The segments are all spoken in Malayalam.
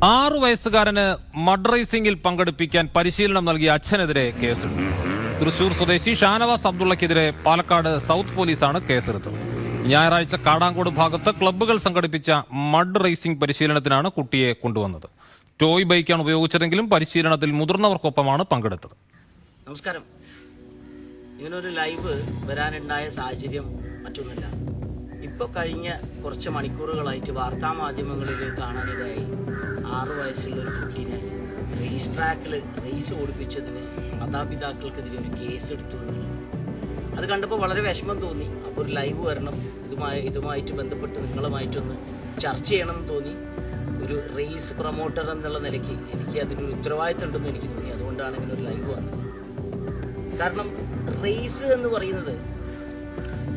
6 വയസ്സുകാരന് മഡ് റേസിംഗിൽ പങ്കെടുപ്പിക്കാൻ പരിശീലനം നൽകിയ അച്ഛനെതിരെ കേസെടുത്തു. തൃശൂർ സ്വദേശി ഷാനവാസ് അബ്ദുള്ളക്കെതിരെ പാലക്കാട് സൗത്ത് പോലീസാണ് കേസെടുത്തത്. ഞായറാഴ്ച കാടാങ്കോട് ഭാഗത്ത് ക്ലബ്ബുകൾ സംഘടിപ്പിച്ച മഡ് റേസിംഗ് പരിശീലനത്തിനാണ് കുട്ടിയെ കൊണ്ടുവന്നത്. ടോയ് ബൈക്കാണ് ഉപയോഗിച്ചതെങ്കിലും പരിശീലനത്തിൽ മുതിർന്നവർക്കൊപ്പമാണ് പങ്കെടുത്തത്. നമസ്കാരം. ഇങ്ങനൊരു ലൈവ് വരാനുണ്ടായ സാഹചര്യം മറ്റൊന്നുമില്ല. ഇപ്പോൾ കഴിഞ്ഞ കുറച്ച് മണിക്കൂറുകളായിട്ട് വാർത്താ മാധ്യമങ്ങളിൽ കാണാനിടയായി 6 വയസ്സുള്ള ഒരു കുട്ടീനെ റേസ് ട്രാക്കിൽ റേസ് ഓടിപ്പിച്ചതിന് മാതാപിതാക്കൾക്കെതിരെ ഒരു കേസ് എടുത്തു എന്നുള്ളത് അത് കണ്ടപ്പോൾ വളരെ വിഷമം തോന്നി. അപ്പോൾ ഒരു ലൈവ് വരണം, ഇതുമായിട്ട് ബന്ധപ്പെട്ട് നിങ്ങളുമായിട്ടൊന്ന് ചർച്ച ചെയ്യണമെന്ന് തോന്നി. ഒരു റേസ് പ്രൊമോട്ടർ എന്നുള്ള നിലയ്ക്ക് എനിക്ക് അതിനൊരു ഉത്തരവാദിത്തം ഉണ്ടെന്ന് എനിക്ക് തോന്നി. അതുകൊണ്ടാണ് ഇങ്ങനെ ഒരു ലൈവ് വന്നത്. കാരണം റേസ് എന്ന് പറയുന്നത്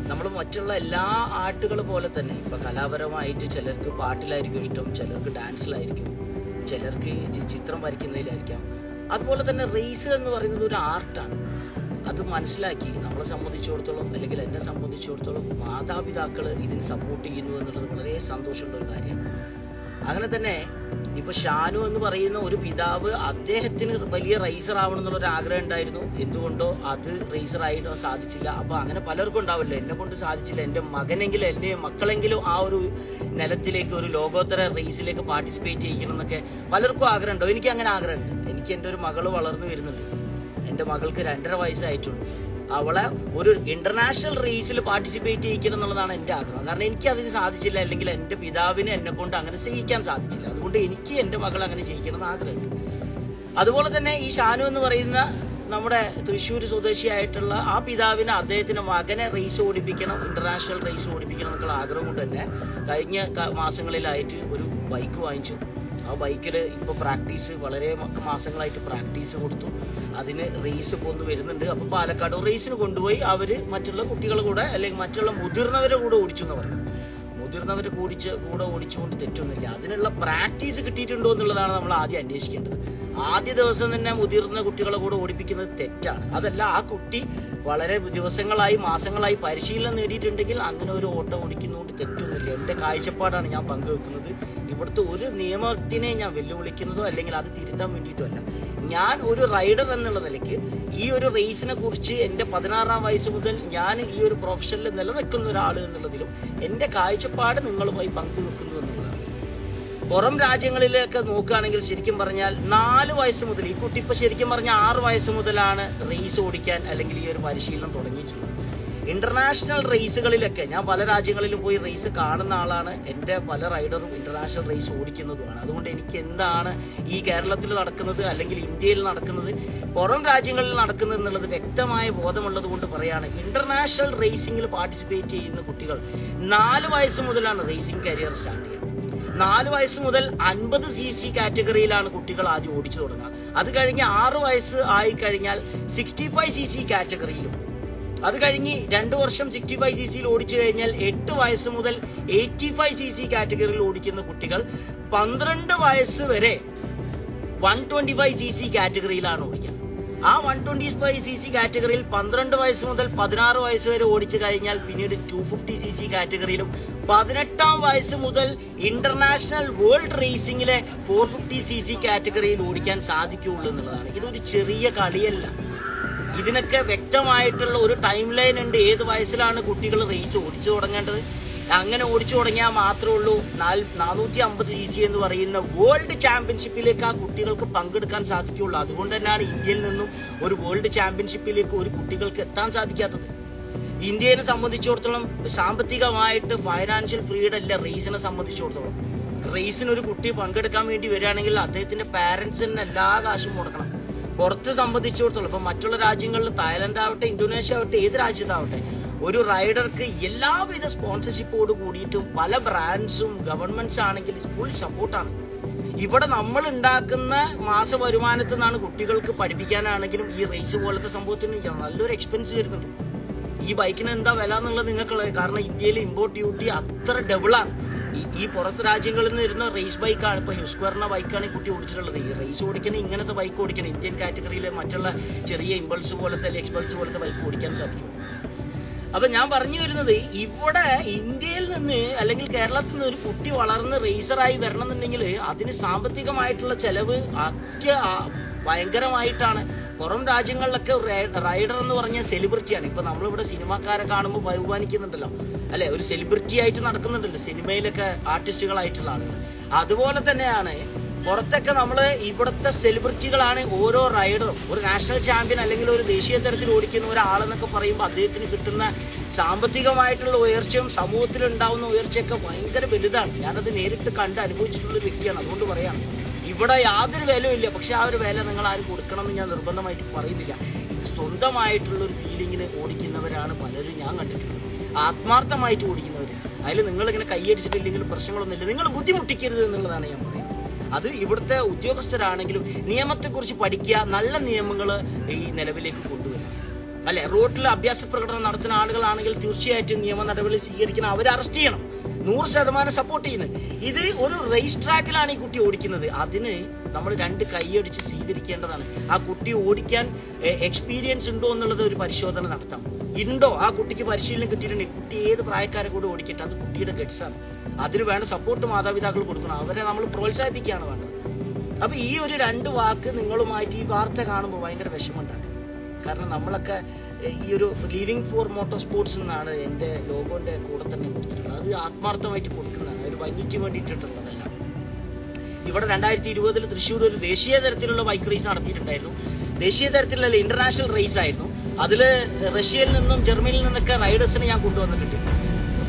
നമ്മൾ മറ്റുള്ള എല്ലാ ആർട്ടുകൾ പോലെ തന്നെ ഇപ്പം കലാപരമായിട്ട് ചിലർക്ക് പാട്ടിലായിരിക്കും ഇഷ്ടം, ചിലർക്ക് ഡാൻസിലായിരിക്കും, ചിലർക്ക് ചിത്രം വരയ്ക്കുന്നതിലായിരിക്കാം. അതുപോലെ തന്നെ റേസ് എന്ന് പറയുന്നത് ഒരു ആർട്ടാണ്. അത് മനസ്സിലാക്കി നമ്മളെ സംബന്ധിച്ചിടത്തോളം, അല്ലെങ്കിൽ എന്നെ സംബന്ധിച്ചിടത്തോളം, മാതാപിതാക്കൾ ഇതിന് സപ്പോർട്ട് ചെയ്യുന്നു എന്നുള്ളത് വളരെ സന്തോഷമുള്ള ഒരു കാര്യമാണ്. അങ്ങനെ തന്നെ ഇപ്പൊ ഷാനു എന്ന് പറയുന്ന ഒരു പിതാവ്, അദ്ദേഹത്തിന് വലിയ റേസർ ആവണം എന്നുള്ളൊരു ആഗ്രഹം ഉണ്ടായിരുന്നു. എന്തുകൊണ്ടോ അത് റേസർ ആയിട്ട് സാധിച്ചില്ല. അപ്പൊ അങ്ങനെ പലർക്കും ഉണ്ടാവില്ല, എന്നെ കൊണ്ട് സാധിച്ചില്ല, എൻ്റെ മകനെങ്കിലും എൻ്റെ മക്കളെങ്കിലും ആ ഒരു നിലത്തിലേക്ക്, ഒരു ലോകോത്തര റേസിലേക്ക് പാർട്ടിസിപ്പേറ്റ് ചെയ്യണം എന്നൊക്കെ പലർക്കും ആഗ്രഹം ഉണ്ടാവും. എനിക്ക് അങ്ങനെ ആഗ്രഹമുണ്ട്. എനിക്ക് എൻ്റെ ഒരു മകള് വളർന്നു വരുന്നുണ്ട്. എൻ്റെ മകൾക്ക് 2.5 വയസ്സായിട്ടുണ്ട്. അവളെ ഒരു ഇന്റർനാഷണൽ റേസിൽ പാർട്ടിസിപ്പേറ്റ് ചെയ്യിക്കണം എന്നുള്ളതാണ് എൻ്റെ ആഗ്രഹം. കാരണം എനിക്ക് അതിന് സാധിച്ചില്ല, അല്ലെങ്കിൽ എൻ്റെ പിതാവിനെ എന്നെ കൊണ്ട് അങ്ങനെ ചെയ്യിക്കാൻ സാധിച്ചില്ല. അതുകൊണ്ട് എനിക്ക് എൻ്റെ മകൾ അങ്ങനെ ചെയ്യിക്കണം എന്ന് ആഗ്രഹമുണ്ട്. അതുപോലെ തന്നെ ഈ ഷാനു എന്ന് പറയുന്ന നമ്മുടെ തൃശ്ശൂർ സ്വദേശിയായിട്ടുള്ള ആ പിതാവിന് അദ്ദേഹത്തിന്റെ മകനെ റേസ് ഓടിപ്പിക്കണം, ഇന്റർനാഷണൽ റേസ് ഓടിപ്പിക്കണം എന്നുള്ള ആഗ്രഹം കൊണ്ട് തന്നെ കഴിഞ്ഞ മാസങ്ങളിലായിട്ട് ഒരു ബൈക്ക് വാങ്ങിച്ചു. ആ ബൈക്കിൽ ഇപ്പോൾ പ്രാക്ടീസ് വളരെ മാസങ്ങളായിട്ട് പ്രാക്ടീസ് കൊടുത്തു. അതിന് റേസ് കൊണ്ടു വരുന്നുണ്ട്. അപ്പോൾ പാലക്കാട് റേസിന് കൊണ്ടുപോയി അവർ മറ്റുള്ള കുട്ടികളുടെ കൂടെ, അല്ലെങ്കിൽ മറ്റുള്ള മുതിർന്നവരുടെ കൂടെ ഓടിച്ചു എന്ന് പറഞ്ഞു. മുതിർന്നവരെ കൂടെ ഓടിച്ചുകൊണ്ട് തെറ്റൊന്നുമില്ല. അതിനുള്ള പ്രാക്ടീസ് കിട്ടിയിട്ടുണ്ടോ എന്നുള്ളതാണ് നമ്മൾ ആദ്യം അന്വേഷിക്കേണ്ടത്. ആദ്യ ദിവസം തന്നെ മുതിർന്ന കുട്ടികളെ കൂടെ ഓടിപ്പിക്കുന്നത് തെറ്റാണ്. അതല്ല, ആ കുട്ടി വളരെ ദിവസങ്ങളായി മാസങ്ങളായി പരിശീലനം നേടിയിട്ടുണ്ടെങ്കിൽ അങ്ങനെ ഒരു ഓട്ടം ഓടിക്കുന്നതുകൊണ്ട് തെറ്റൊന്നുമില്ല. എൻ്റെ കാഴ്ചപ്പാടാണ് ഞാൻ പങ്കുവെക്കുന്നത്. ഇവിടുത്തെ ഒരു നിയമത്തിനെ ഞാൻ വെല്ലുവിളിക്കുന്നതോ അല്ലെങ്കിൽ അത് തിരുത്താൻ വേണ്ടിയിട്ടോ അല്ല. ഞാൻ ഒരു റൈഡർ എന്നുള്ള നിലയ്ക്ക് ഈ ഒരു റേസിനെ കുറിച്ച് എൻ്റെ 16-ാം വയസ്സ് മുതൽ ഞാൻ ഈ ഒരു പ്രൊഫഷനിൽ നിലനിൽക്കുന്ന ഒരാൾ എന്നുള്ളതിലും എൻ്റെ കാഴ്ചപ്പാട് നിങ്ങളുമായി പങ്കുവെക്കുന്നു എന്നുള്ളതാണ്. പുറം രാജ്യങ്ങളിലേക്ക് നോക്കുകയാണെങ്കിൽ ശരിക്കും പറഞ്ഞാൽ 4 വയസ്സ് മുതൽ, ഈ കുട്ടി ഇപ്പൊ ശരിക്കും പറഞ്ഞാൽ 6 വയസ്സ് മുതലാണ് റേസ് ഓടിക്കാൻ അല്ലെങ്കിൽ ഈ ഒരു പരിശീലനം തുടങ്ങിയിട്ടുള്ളത്. ഇന്റർനാഷണൽ റേസുകളിലൊക്കെ ഞാൻ പല രാജ്യങ്ങളിലും പോയി റേസ് കാണുന്ന ആളാണ്. എൻ്റെ പല റൈഡറും ഇന്റർനാഷണൽ റേസ് ഓടിക്കുന്നതുമാണ്. അതുകൊണ്ട് എനിക്ക് എന്താണ് ഈ കേരളത്തിൽ നടക്കുന്നത് അല്ലെങ്കിൽ ഇന്ത്യയിൽ നടക്കുന്നത്, പുറം രാജ്യങ്ങളിൽ നടക്കുന്നത് എന്നുള്ളത് വ്യക്തമായ ബോധമുള്ളത് കൊണ്ട് പറയാണ്. ഇന്റർനാഷണൽ റേസിംഗിൽ പാർട്ടിസിപ്പേറ്റ് ചെയ്യുന്ന കുട്ടികൾ 4 വയസ്സ് മുതലാണ് റേസിംഗ് കരിയർ സ്റ്റാർട്ട് ചെയ്യുക. 4 വയസ്സ് മുതൽ 50cc കാറ്റഗറിയിലാണ് കുട്ടികൾ ആദ്യം ഓടിച്ചു തുടങ്ങുക. അത് കഴിഞ്ഞ് 6 വയസ്സ് ആയി കഴിഞ്ഞാൽ 65cc കാറ്റഗറിയിലും, അത് കഴിഞ്ഞ് 2 വർഷം 65cc ഓടിച്ചു കഴിഞ്ഞാൽ 8 വയസ്സ് മുതൽ 85cc കാറ്റഗറിയിൽ ഓടിക്കുന്ന കുട്ടികൾ 12 വയസ്സ് വരെ 125cc കാറ്റഗറിയിലാണ് ഓടിക്കുക. ആ 125cc കാറ്റഗറിയിൽ 12 വയസ്സ് മുതൽ 16 വയസ്സ് വരെ ഓടിച്ചു കഴിഞ്ഞാൽ പിന്നീട് 250cc കാറ്റഗറിയിലും 18-ാം വയസ്സ് മുതൽ ഇന്റർനാഷണൽ വേൾഡ് റേസിംഗിലെ 450cc കാറ്റഗറിയിൽ ഓടിക്കാൻ സാധിക്കുകയുള്ളൂ എന്നുള്ളതാണ്. ഇതൊരു ചെറിയ കളിയല്ല. ഇതിനൊക്കെ വ്യക്തമായിട്ടുള്ള ഒരു ടൈം ലൈൻ ഉണ്ട്. ഏത് വയസ്സിലാണ് കുട്ടികൾ റേസ് ഓടിച്ചു തുടങ്ങേണ്ടത്. അങ്ങനെ ഓടിച്ചു തുടങ്ങിയാൽ മാത്രമേ ഉള്ളൂ 450cc എന്ന് പറയുന്ന വേൾഡ് ചാമ്പ്യൻഷിപ്പിലേക്ക് ആ കുട്ടികൾക്ക് പങ്കെടുക്കാൻ സാധിക്കുകയുള്ളൂ. അതുകൊണ്ട് തന്നെയാണ് ഇന്ത്യയിൽ നിന്നും ഒരു വേൾഡ് ചാമ്പ്യൻഷിപ്പിലേക്ക് ഒരു കുട്ടികൾക്ക് എത്താൻ സാധിക്കാത്തത്. ഇന്ത്യയെ സംബന്ധിച്ചിടത്തോളം സാമ്പത്തികമായിട്ട് ഫൈനാൻഷ്യൽ ഫ്രീഡം അല്ല റേസിനെ സംബന്ധിച്ചിടത്തോളം. റേസിന് ഒരു കുട്ടി പങ്കെടുക്കാൻ വേണ്ടി വരികയാണെങ്കിൽ അദ്ദേഹത്തിന്റെ പാരന്റ്സിന് എല്ലാ കാശും മുടക്കണം. പുറത്ത് സംബന്ധിച്ചിടത്തോളം ഇപ്പൊ മറ്റുള്ള രാജ്യങ്ങളിൽ, തായ്ലൻഡ് ആവട്ടെ, ഇന്തോനേഷ്യ ആവട്ടെ, ഏത് രാജ്യത്താവട്ടെ, ഒരു റൈഡർക്ക് എല്ലാവിധ സ്പോൺസർഷിപ്പോട് കൂടിയിട്ടും പല ബ്രാൻഡ്സും ഗവൺമെന്റ്സ് ആണെങ്കിൽ ഫുൾ സപ്പോർട്ടാണ്. ഇവിടെ നമ്മൾ ഉണ്ടാക്കുന്ന മാസ വരുമാനത്തിൽ നിന്നാണ് കുട്ടികൾക്ക് പഠിപ്പിക്കാനാണെങ്കിലും ഈ റേസ് പോലത്തെ സംഭവത്തിന് നല്ലൊരു എക്സ്പെൻസ് വരുന്നുണ്ട്. ഈ ബൈക്കിന് എന്താ വില എന്നുള്ളത് നിങ്ങൾക്ക്, കാരണം ഇന്ത്യയിൽ ഇമ്പോർട്ട് ഡ്യൂട്ടി അത്ര ഡബിളാണ്. ഈ പുറത്ത് രാജ്യങ്ങളിൽ നിന്ന് വരുന്ന റേസ് ബൈക്കാണ്. ഇപ്പൊ ഹ്യൂസ്ക്വയറിന്റെ ബൈക്കാണ് ഈ കുട്ടി ഓടിച്ചിട്ടുള്ളത്. ഈ റേസ് ഓടിക്കണം, ഇങ്ങനത്തെ ബൈക്ക് ഓടിക്കണം, ഇന്ത്യൻ കാറ്റഗറിയിൽ മറ്റുള്ള ചെറിയ ഇമ്പൾസ് പോലത്തെ, എക്സ്പൾസ് പോലത്തെ ബൈക്ക് ഓടിക്കാൻ സാധിക്കും. അപ്പൊ ഞാൻ പറഞ്ഞു വരുന്നത്, ഇവിടെ ഇന്ത്യയിൽ നിന്ന് അല്ലെങ്കിൽ കേരളത്തിൽ നിന്ന് ഒരു കുട്ടി വളർന്ന് റേസറായി വരണം എന്നുണ്ടെങ്കിൽ അതിന് സാമ്പത്തികമായിട്ടുള്ള ചെലവ് ഭയങ്കരമായിട്ടാണ്. പുറം രാജ്യങ്ങളിലൊക്കെ റൈഡർ എന്ന് പറഞ്ഞ സെലിബ്രിറ്റിയാണ്. ഇപ്പൊ നമ്മളിവിടെ സിനിമാക്കാരെ കാണുമ്പോൾ ബഹുമാനിക്കുന്നുണ്ടല്ലോ, അല്ലെ? ഒരു സെലിബ്രിറ്റി ആയിട്ട് നടക്കുന്നുണ്ടല്ലോ സിനിമയിലൊക്കെ ആർട്ടിസ്റ്റുകളായിട്ടുള്ള ആളുകൾ. അതുപോലെ തന്നെയാണ് പുറത്തൊക്കെ നമ്മള് ഇവിടുത്തെ സെലിബ്രിറ്റികളാണ് ഓരോ റൈഡറും. ഒരു നാഷണൽ ചാമ്പ്യൻ അല്ലെങ്കിൽ ഒരു ദേശീയ തലത്തിൽ ഓടിക്കുന്ന ഒരാളെന്നൊക്കെ പറയുമ്പോൾ അദ്ദേഹത്തിന് കിട്ടുന്ന സാമ്പത്തികമായിട്ടുള്ള ഉയർച്ചയും സമൂഹത്തിൽ ഉണ്ടാവുന്ന ഉയർച്ചയൊക്കെ ഭയങ്കര വലുതാണ്. ഞാനത് നേരിട്ട് കണ്ട് അനുഭവിച്ചിട്ടുള്ള ഒരു വ്യക്തിയാണ്. അതുകൊണ്ട് പറയാം, ഇവിടെ യാതൊരു വിലയില്ല. പക്ഷെ ആ ഒരു വില നിങ്ങൾ ആരും കൊടുക്കണം എന്ന് ഞാൻ നിർബന്ധമായിട്ട് പറയുന്നില്ല. സ്വന്തമായിട്ടുള്ള ഒരു ഫീലിങ്ങിന് ഓടിക്കുന്നവരാണ് പലരും ഞാൻ കണ്ടിട്ടുള്ളത്, ആത്മാർത്ഥമായിട്ട് ഓടിക്കുന്നവർ. അതിൽ നിങ്ങളിങ്ങനെ കൈയടിച്ചിട്ടില്ലെങ്കിലും പ്രശ്നങ്ങളൊന്നുമില്ല. നിങ്ങൾ ബുദ്ധിമുട്ടിക്കരുത് എന്നുള്ളതാണ് ഞാൻ പറയുന്നത്. അത് ഇവിടുത്തെ ഉദ്യോഗസ്ഥരാണെങ്കിലും നിയമത്തെക്കുറിച്ച് പഠിക്കുക, നല്ല നിയമങ്ങൾ ഈ നിലവിലേക്ക് കൊണ്ടുവരിക, അല്ലെ? റോഡിൽ അഭ്യാസ പ്രകടനം നടത്തുന്ന ആളുകളാണെങ്കിൽ തീർച്ചയായിട്ടും നിയമ നടപടി സ്വീകരിക്കണം, അവരെ അറസ്റ്റ് ചെയ്യണം. 100% സപ്പോർട്ട് ചെയ്യുന്നത്. ഇത് ഒരു റേസ് ട്രാക്കിലാണ് ഈ കുട്ടി ഓടിക്കുന്നത്. അതിന് നമ്മൾ 2 കൈയടിച്ച് സ്വീകരിക്കേണ്ടതാണ്. ആ കുട്ടി ഓടിക്കാൻ എക്സ്പീരിയൻസ് ഉണ്ടോ എന്നുള്ളത് ഒരു പരിശോധന നടത്താം. ഉണ്ടോ, ആ കുട്ടിക്ക് പരിശീലനം കിട്ടിയിട്ടുണ്ടെങ്കിൽ കുട്ടി ഏത് പ്രായക്കാരെ കൂടെ ഓടിക്കട്ടെ, അത് കുട്ടിയുടെ ഗട്സാണ്. അതിന് വേണ്ട സപ്പോർട്ട് മാതാപിതാക്കൾ കൊടുക്കണം, അവരെ നമ്മൾ പ്രോത്സാഹിപ്പിക്കുകയാണ് വേണ്ടത്. അപ്പൊ ഈ ഒരു 2 വാക്ക് നിങ്ങളുമായിട്ട് ഈ വാർത്ത കാണുമ്പോൾ ഭയങ്കര വിഷമമുണ്ടാക്കും. കാരണം നമ്മളൊക്കെ ഈ ഒരു ലിവിങ് ഫോർ മോട്ടോ സ്പോർട്സ് എന്നാണ് എൻ്റെ ലോഗോന്റെ കൂടെ തന്നെ കൊടുത്തിട്ടുള്ളത്. അത് ആത്മാർത്ഥമായിട്ട് കൊടുക്കുന്നതാണ്, ഒരു ഭംഗിക്ക് വേണ്ടിയിട്ടുള്ളതല്ല. ഇവിടെ 2020 തൃശ്ശൂർ ഒരു ദേശീയ തരത്തിലുള്ള ബൈക്ക് റേസ് നടത്തിയിട്ടുണ്ടായിരുന്നു. ദേശീയ തരത്തിലുള്ള ഇന്റർനാഷണൽ റേസ് ആയിരുന്നു. അതിൽ റഷ്യയിൽ നിന്നും ജർമ്മനിയിൽ നിന്നൊക്കെ റൈഡേഴ്സിനെ ഞാൻ കൊണ്ടുവന്നിട്ടുണ്ട്,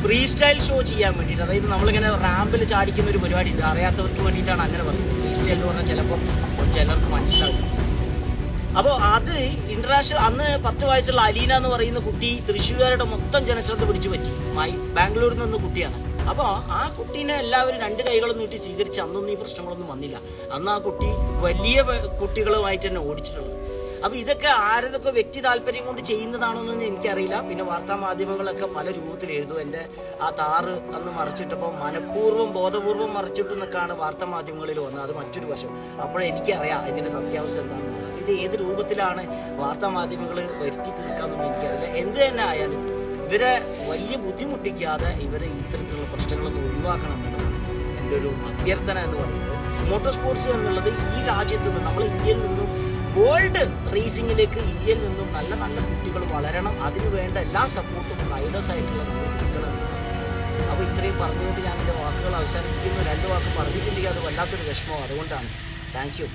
ഫ്രീ സ്റ്റൈൽ ഷോ ചെയ്യാൻ വേണ്ടിയിട്ട്. അതായത് നമ്മളിങ്ങനെ റാമ്പിൽ ചാടിക്കുന്ന ഒരു പരിപാടി ഉണ്ട്. അറിയാത്തവർക്ക് വേണ്ടിയിട്ടാണ് അങ്ങനെ പറയുന്നത്. ഫ്രീ സ്റ്റൈൽ എന്ന് പറഞ്ഞാൽ ചിലപ്പോൾ ചിലർക്ക് മനസ്സിലാവും. അപ്പോൾ അത് ഇന്റർനാഷണൽ, അന്ന് 10 വയസ്സുള്ള അലീന എന്ന് പറയുന്ന കുട്ടി തൃശ്ശൂരുകാരുടെ മൊത്തം ജനശ്രദ്ധ പിടിച്ചു പറ്റി. ബാംഗ്ലൂരിൽ നിന്ന് കുട്ടിയാണ്. അപ്പോൾ ആ കുട്ടീനെ എല്ലാവരും 2 കൈകളും നീട്ടി സ്വീകരിച്ച് അന്നൊന്നും ഈ പ്രശ്നങ്ങളൊന്നും വന്നില്ല. അന്ന് ആ കുട്ടി വലിയ കുട്ടികളുമായിട്ട് തന്നെ ഓടിച്ചിട്ടുള്ളത്. അപ്പൊ ഇതൊക്കെ ആരതൊക്കെ വ്യക്തി താല്പര്യം കൊണ്ട് ചെയ്യുന്നതാണോന്നൊന്നും എനിക്കറിയില്ല. പിന്നെ വാർത്താ മാധ്യമങ്ങളൊക്കെ പല രൂപത്തിൽ എഴുതും. എൻ്റെ ആ താറ് അന്ന് മറച്ചിട്ടപ്പോൾ മനഃപൂർവ്വം ബോധപൂർവം മറച്ചിട്ടെന്നൊക്കെയാണ് വാർത്താ മാധ്യമങ്ങളിൽ വന്നത്. അത് മറ്റൊരു വശം. അപ്പോഴെനിക്കറിയാം ഇതിന്റെ സത്യാവസ്ഥ എന്താണെന്നുള്ളത്. ഇത് ഏത് രൂപത്തിലാണ് വാർത്താ മാധ്യമങ്ങൾ വരുത്തി തീർക്കാമെന്നൊന്നും എനിക്കറിയില്ല. എന്ത് തന്നെ ആയാലും ഇവരെ വലിയ ബുദ്ധിമുട്ടിക്കാതെ ഇവരെ ഇത്തരത്തിലുള്ള പ്രശ്നങ്ങളൊന്നും ഒഴിവാക്കണം എന്നുള്ളതാണ് എൻ്റെ ഒരു അഭ്യർത്ഥന എന്ന് പറയുന്നത്. മോട്ടോ സ്പോർട്സ് എന്നുള്ളത് ഈ രാജ്യത്ത് നിന്ന്, നമ്മൾ ഇന്ത്യയിൽ നിന്നും വേൾഡ് റേസിംഗിലേക്ക് ഇന്ത്യയിൽ നിന്നും നല്ല നല്ല കുട്ടികൾ വളരണം. അതിനു വേണ്ട എല്ലാ സപ്പോർട്ടും റൈഡേഴ്സ് ആയിട്ടുള്ള കുട്ടികൾ. അപ്പോൾ ഇത്രയും പറഞ്ഞുകൊണ്ട് ഞാൻ എൻ്റെ വാക്കുകൾ അവസാനിപ്പിക്കുന്നു. 2 വാക്ക് പറഞ്ഞിട്ടുണ്ടെങ്കിൽ അത് വല്ലാത്തൊരു വിഷമം. അതുകൊണ്ടാണ്. Thank you.